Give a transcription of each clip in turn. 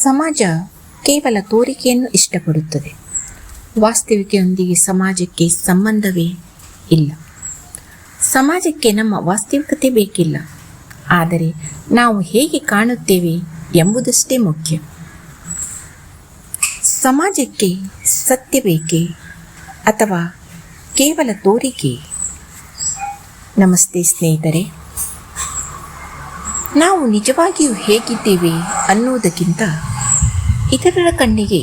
ಸಮಾಜ ಕೇವಲ ತೋರಿಕೆಯನ್ನು ಇಷ್ಟಪಡುತ್ತದೆ. ವಾಸ್ತವಿಕೆಯೊಂದಿಗೆ ಸಮಾಜಕ್ಕೆ ಸಂಬಂಧವೇ ಇಲ್ಲ. ಸಮಾಜಕ್ಕೆ ನಮ್ಮ ವಾಸ್ತವಿಕತೆ ಬೇಕಿಲ್ಲ, ಆದರೆ ನಾವು ಹೇಗೆ ಕಾಣುತ್ತೇವೆ ಎಂಬುದಷ್ಟೇ ಮುಖ್ಯ. ಸಮಾಜಕ್ಕೆ ಸತ್ಯ ಬೇಕೇ ಅಥವಾ ಕೇವಲ ತೋರಿಕೆ? ನಮಸ್ತೆ ಸ್ನೇಹಿತರೆ, ನಾವು ನಿಜವಾಗಿಯೂ ಹೇಗಿದ್ದೇವೆ ಅನ್ನುವುದಕ್ಕಿಂತ ಇತರರ ಕಣ್ಣಿಗೆ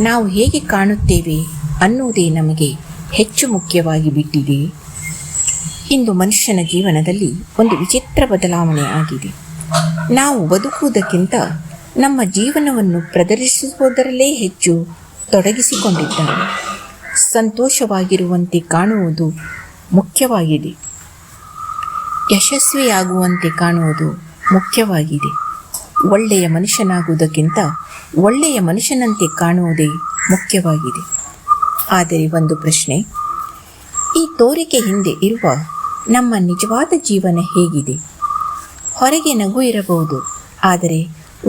ನಾವು ಹೇಗೆ ಕಾಣುತ್ತೇವೆ ಅನ್ನುವುದೇ ನಮಗೆ ಹೆಚ್ಚು ಮುಖ್ಯವಾಗಿ ಬಿಟ್ಟಿದೆ. ಇಂದು ಮನುಷ್ಯನ ಜೀವನದಲ್ಲಿ ಒಂದು ವಿಚಿತ್ರ ಬದಲಾವಣೆ ಆಗಿದೆ. ನಾವು ಬದುಕುವುದಕ್ಕಿಂತ ನಮ್ಮ ಜೀವನವನ್ನು ಪ್ರದರ್ಶಿಸುವುದರಲ್ಲೇ ಹೆಚ್ಚು ತೊಡಗಿಸಿಕೊಂಡಿದ್ದಾರೆ. ಸಂತೋಷವಾಗಿರುವಂತೆ ಕಾಣುವುದು ಮುಖ್ಯವಾಗಿದೆ, ಯಶಸ್ವಿಯಾಗುವಂತೆ ಕಾಣುವುದು ಮುಖ್ಯವಾಗಿದೆ. ಒಳ್ಳೆಯ ಮನುಷ್ಯನಾಗುವುದಕ್ಕಿಂತ ಒಳ್ಳೆಯ ಮನುಷ್ಯನಂತೆ ಕಾಣುವುದೇ ಮುಖ್ಯವಾಗಿದೆ. ಆದರೆ ಒಂದು ಪ್ರಶ್ನೆ, ಈ ತೋರಿಕೆ ಹಿಂದೆ ಇರುವ ನಮ್ಮ ನಿಜವಾದ ಜೀವನ ಹೇಗಿದೆ? ಹೊರಗೆ ನಗು ಇರಬಹುದು, ಆದರೆ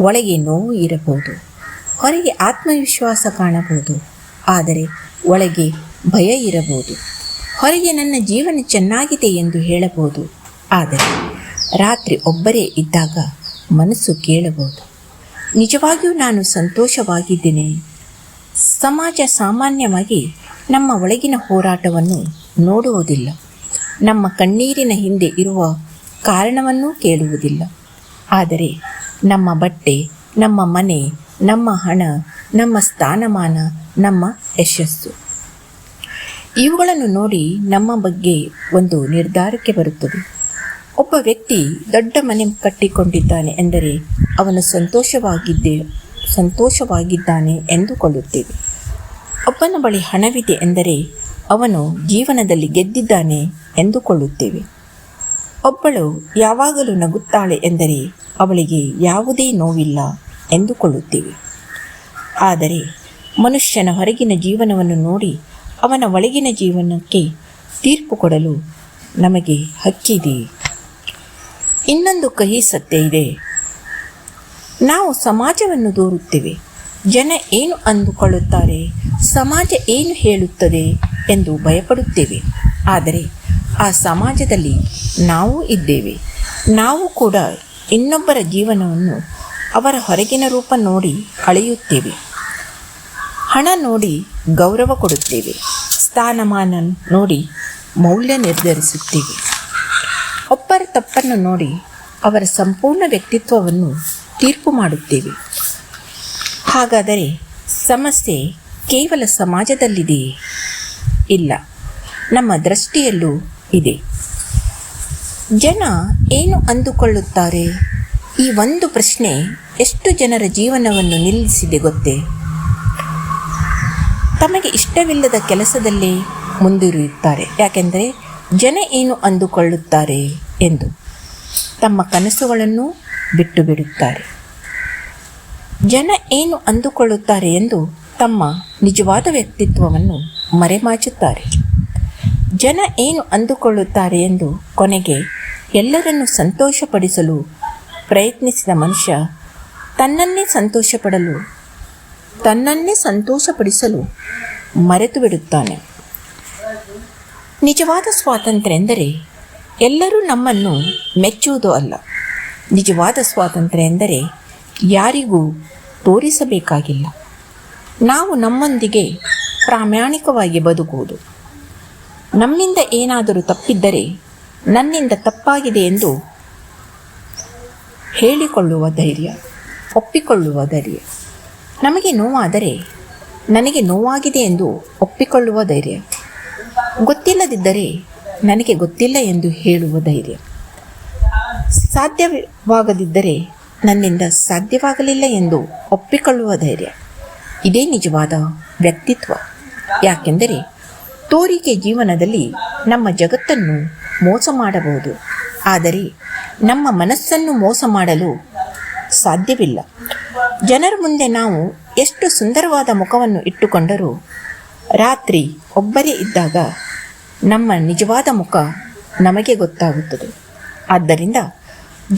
ಒಳಗೆ ನೋವು ಇರಬಹುದು. ಹೊರಗೆ ಆತ್ಮವಿಶ್ವಾಸ ಕಾಣಬಹುದು, ಆದರೆ ಒಳಗೆ ಭಯ ಇರಬಹುದು. ಹೊರಗೆ ನನ್ನ ಜೀವನ ಚೆನ್ನಾಗಿದೆ ಎಂದು ಹೇಳಬಹುದು, ಆದರೆ ರಾತ್ರಿ ಒಬ್ಬರೇ ಇದ್ದಾಗ ಮನಸ್ಸು ಕೇಳಬಹುದು, ನಿಜವಾಗಿಯೂ ನಾನು ಸಂತೋಷವಾಗಿದ್ದೇನೆ. ಸಮಾಜ ಸಾಮಾನ್ಯವಾಗಿ ನಮ್ಮ ಒಳಗಿನ ಹೋರಾಟವನ್ನು ನೋಡುವುದಿಲ್ಲ, ನಮ್ಮ ಕಣ್ಣೀರಿನ ಹಿಂದೆ ಇರುವ ಕಾರಣವನ್ನೂ ಕೇಳುವುದಿಲ್ಲ. ಆದರೆ ನಮ್ಮ ಬಟ್ಟೆ, ನಮ್ಮ ಮನೆ, ನಮ್ಮ ಹಣ, ನಮ್ಮ ಸ್ಥಾನಮಾನ, ನಮ್ಮ ಯಶಸ್ಸು, ಇವುಗಳನ್ನು ನೋಡಿ ನಮ್ಮ ಬಗ್ಗೆ ಒಂದು ನಿರ್ಧಾರಕ್ಕೆ ಬರುತ್ತದೆ. ಒಬ್ಬ ವ್ಯಕ್ತಿ ದೊಡ್ಡ ಮನೆ ಕಟ್ಟಿಕೊಂಡಿದ್ದಾನೆ ಎಂದರೆ ಅವನು ಸಂತೋಷವಾಗಿದ್ದಾನೆ ಎಂದುಕೊಳ್ಳುತ್ತೇವೆ. ಒಬ್ಬನ ಬಳಿ ಹಣವಿದೆ ಎಂದರೆ ಅವನು ಜೀವನದಲ್ಲಿ ಗೆದ್ದಿದ್ದಾನೆ ಎಂದುಕೊಳ್ಳುತ್ತೇವೆ. ಒಬ್ಬಳು ಯಾವಾಗಲೂ ನಗುತ್ತಾಳೆ ಎಂದರೆ ಅವಳಿಗೆ ಯಾವುದೇ ನೋವಿಲ್ಲ ಎಂದುಕೊಳ್ಳುತ್ತೇವೆ. ಆದರೆ ಮನುಷ್ಯನ ಹೊರಗಿನ ಜೀವನವನ್ನು ನೋಡಿ ಅವನ ಒಳಗಿನ ಜೀವನಕ್ಕೆ ತೀರ್ಪು ಕೊಡಲು ನಮಗೆ ಹಕ್ಕಿದೆ. ಇನ್ನೊಂದು ಕಹಿ ಸತ್ಯ ಇದೆ. ನಾವು ಸಮಾಜವನ್ನು ದೂರುತ್ತೇವೆ. ಜನ ಏನು ಅಂದುಕೊಳ್ಳುತ್ತಾರೆ, ಸಮಾಜ ಏನು ಹೇಳುತ್ತದೆ ಎಂದು ಭಯಪಡುತ್ತೇವೆ. ಆದರೆ ಆ ಸಮಾಜದಲ್ಲಿ ನಾವು ಇದ್ದೇವೆ. ನಾವು ಕೂಡ ಇನ್ನೊಬ್ಬರ ಜೀವನವನ್ನು ಅವರ ಹೊರಗಿನ ರೂಪ ನೋಡಿ ಅಳೆಯುತ್ತೇವೆ. ಹಣ ನೋಡಿ ಗೌರವ ಕೊಡುತ್ತೇವೆ, ಸ್ಥಾನಮಾನ ನೋಡಿ ಮೌಲ್ಯ ನಿರ್ಧರಿಸುತ್ತೇವೆ. ಒಬ್ಬರ ತಪ್ಪನ್ನು ನೋಡಿ ಅವರ ಸಂಪೂರ್ಣ ವ್ಯಕ್ತಿತ್ವವನ್ನು ತೀರ್ಪು ಮಾಡುತ್ತೇವೆ. ಹಾಗಾದರೆ ಸಮಸ್ಯೆ ಕೇವಲ ಸಮಾಜದಲ್ಲಿದೆಯೇ? ಇಲ್ಲ, ನಮ್ಮ ದೃಷ್ಟಿಯಲ್ಲೂ ಇದೆ. ಜನ ಏನು ಅಂದುಕೊಳ್ಳುತ್ತಾರೆ? ಈ ಒಂದು ಪ್ರಶ್ನೆ ಎಷ್ಟು ಜನರ ಜೀವನವನ್ನು ನಿಲ್ಲಿಸಿದೆ ಗೊತ್ತೇ? ತಮಗೆ ಇಷ್ಟವಿಲ್ಲದ ಕೆಲಸದಲ್ಲೇ ಮುಂದುವರಿಯುತ್ತಾರೆ. ಯಾಕೆಂದರೆ ಜನ ಏನು ಅಂದುಕೊಳ್ಳುತ್ತಾರೆ ಎಂದು ತಮ್ಮ ಕನಸುಗಳನ್ನು ಬಿಟ್ಟು ಬಿಡುತ್ತಾರೆ. ಜನ ಏನು ಅಂದುಕೊಳ್ಳುತ್ತಾರೆ ಎಂದು ತಮ್ಮ ನಿಜವಾದ ವ್ಯಕ್ತಿತ್ವವನ್ನು ಮರೆಮಾಚುತ್ತಾರೆ. ಜನ ಏನು ಅಂದುಕೊಳ್ಳುತ್ತಾರೆ ಎಂದು ಕೊನೆಗೆ ಎಲ್ಲರನ್ನೂ ಸಂತೋಷಪಡಿಸಲು ಪ್ರಯತ್ನಿಸಿದ ಮನುಷ್ಯ ತನ್ನನ್ನೇ ಸಂತೋಷಪಡಿಸಲು ಮರೆತು ಬಿಡುತ್ತಾನೆ. ನಿಜವಾದ ಸ್ವಾತಂತ್ರ್ಯ ಎಂದರೆ ಎಲ್ಲರೂ ನಮ್ಮನ್ನು ಮೆಚ್ಚುವುದು ಅಲ್ಲ. ನಿಜವಾದ ಸ್ವಾತಂತ್ರ್ಯ ಎಂದರೆ ಯಾರಿಗೂ ತೋರಿಸಬೇಕಾಗಿಲ್ಲ. ನಾವು ನಮ್ಮೊಂದಿಗೆ ಪ್ರಾಮಾಣಿಕವಾಗಿ ಬದುಕುವುದು. ನಮ್ಮಿಂದ ಏನಾದರೂ ತಪ್ಪಿದ್ದರೆ ನನ್ನಿಂದ ತಪ್ಪಾಗಿದೆ ಎಂದು ಹೇಳಿಕೊಳ್ಳುವ ಧೈರ್ಯ, ಒಪ್ಪಿಕೊಳ್ಳುವ ಧೈರ್ಯ. ನಮಗೆ ನೋವಾದರೆ ನನಗೆ ನೋವಾಗಿದೆ ಎಂದು ಒಪ್ಪಿಕೊಳ್ಳುವ ಧೈರ್ಯ. ಗೊತ್ತಿಲ್ಲದಿದ್ದರೆ ನನಗೆ ಗೊತ್ತಿಲ್ಲ ಎಂದು ಹೇಳುವ ಧೈರ್ಯ. ಸಾಧ್ಯವಾಗದಿದ್ದರೆ ನನ್ನಿಂದ ಸಾಧ್ಯವಾಗಲಿಲ್ಲ ಎಂದು ಒಪ್ಪಿಕೊಳ್ಳುವ ಧೈರ್ಯ. ಇದೇ ನಿಜವಾದ ವ್ಯಕ್ತಿತ್ವ. ಯಾಕೆಂದರೆ ತೋರಿಕೆ ಜೀವನದಲ್ಲಿ ನಮ್ಮ ಜಗತ್ತನ್ನು ಮೋಸ ಮಾಡಬಹುದು, ಆದರೆ ನಮ್ಮ ಮನಸ್ಸನ್ನು ಮೋಸ ಮಾಡಲು ಸಾಧ್ಯವಿಲ್ಲ. ಜನರ ಮುಂದೆ ನಾವು ಎಷ್ಟು ಸುಂದರವಾದ ಮುಖವನ್ನು ಇಟ್ಟುಕೊಂಡರೂ ರಾತ್ರಿ ಒಬ್ಬರೇ ಇದ್ದಾಗ ನಮ್ಮ ನಿಜವಾದ ಮುಖ ನಮಗೆ ಗೊತ್ತಾಗುತ್ತದೆ. ಆದ್ದರಿಂದ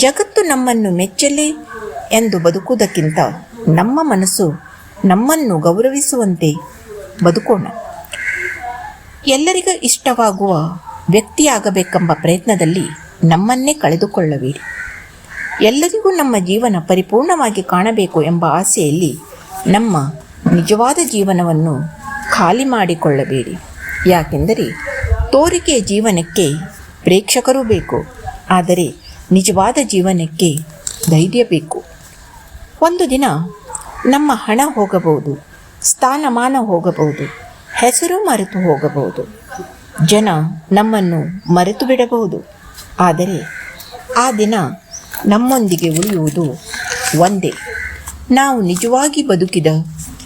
ಜಗತ್ತು ನಮ್ಮನ್ನು ಮೆಚ್ಚಲಿ ಎಂದು ಬದುಕುವುದಕ್ಕಿಂತ ನಮ್ಮ ಮನಸ್ಸು ನಮ್ಮನ್ನು ಗೌರವಿಸುವಂತೆ ಬದುಕೋಣ. ಎಲ್ಲರಿಗೂ ಇಷ್ಟವಾಗುವ ವ್ಯಕ್ತಿಯಾಗಬೇಕೆಂಬ ಪ್ರಯತ್ನದಲ್ಲಿ ನಮ್ಮನ್ನೇ ಕಳೆದುಕೊಳ್ಳಬೇಡಿ. ಎಲ್ಲರಿಗೂ ನಮ್ಮ ಜೀವನ ಪರಿಪೂರ್ಣವಾಗಿ ಕಾಣಬೇಕು ಎಂಬ ಆಸೆಯಲ್ಲಿ ನಮ್ಮ ನಿಜವಾದ ಜೀವನವನ್ನು ಖಾಲಿ ಮಾಡಿಕೊಳ್ಳಬೇಡಿ. ಯಾಕೆಂದರೆ ತೋರಿಕೆಯ ಜೀವನಕ್ಕೆ ಪ್ರೇಕ್ಷಕರು ಬೇಕು, ಆದರೆ ನಿಜವಾದ ಜೀವನಕ್ಕೆ ಧೈರ್ಯ ಬೇಕು. ಒಂದು ದಿನ ನಮ್ಮ ಹಣ ಹೋಗಬಹುದು, ಸ್ಥಾನಮಾನ ಹೋಗಬಹುದು, ಹೆಸರು ಮರೆತು ಹೋಗಬಹುದು, ಜನ ನಮ್ಮನ್ನು ಮರೆತು ಬಿಡಬಹುದು. ಆದರೆ ಆ ದಿನ ನಮ್ಮೊಂದಿಗೆ ಉಳಿಯುವುದು ಒಂದೇ, ನಾವು ನಿಜವಾಗಿ ಬದುಕಿದ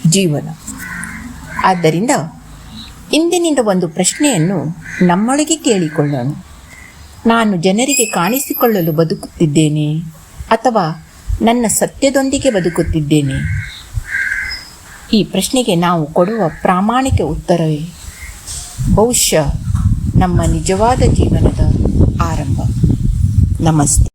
ಜೀವನ. ಆದ್ದರಿಂದ ಇಂದಿನಿಂದ ಒಂದು ಪ್ರಶ್ನೆಯನ್ನು ನಮ್ಮೊಳಗೆ ಕೇಳಿಕೊಳ್ಳೋಣ. ನಾನು ಜನರಿಗೆ ಕಾಣಿಸಿಕೊಳ್ಳಲು ಬದುಕುತ್ತಿದ್ದೇನೆ ಅಥವಾ ನನ್ನ ಸತ್ಯದೊಂದಿಗೆ ಬದುಕುತ್ತಿದ್ದೇನೆ? ಈ ಪ್ರಶ್ನೆಗೆ ನಾವು ಕೊಡುವ ಪ್ರಾಮಾಣಿಕ ಉತ್ತರವೇ ಬಹುಶಃ ನಮ್ಮ ನಿಜವಾದ ಜೀವನದ ಆರಂಭ. ನಮಸ್ತೆ.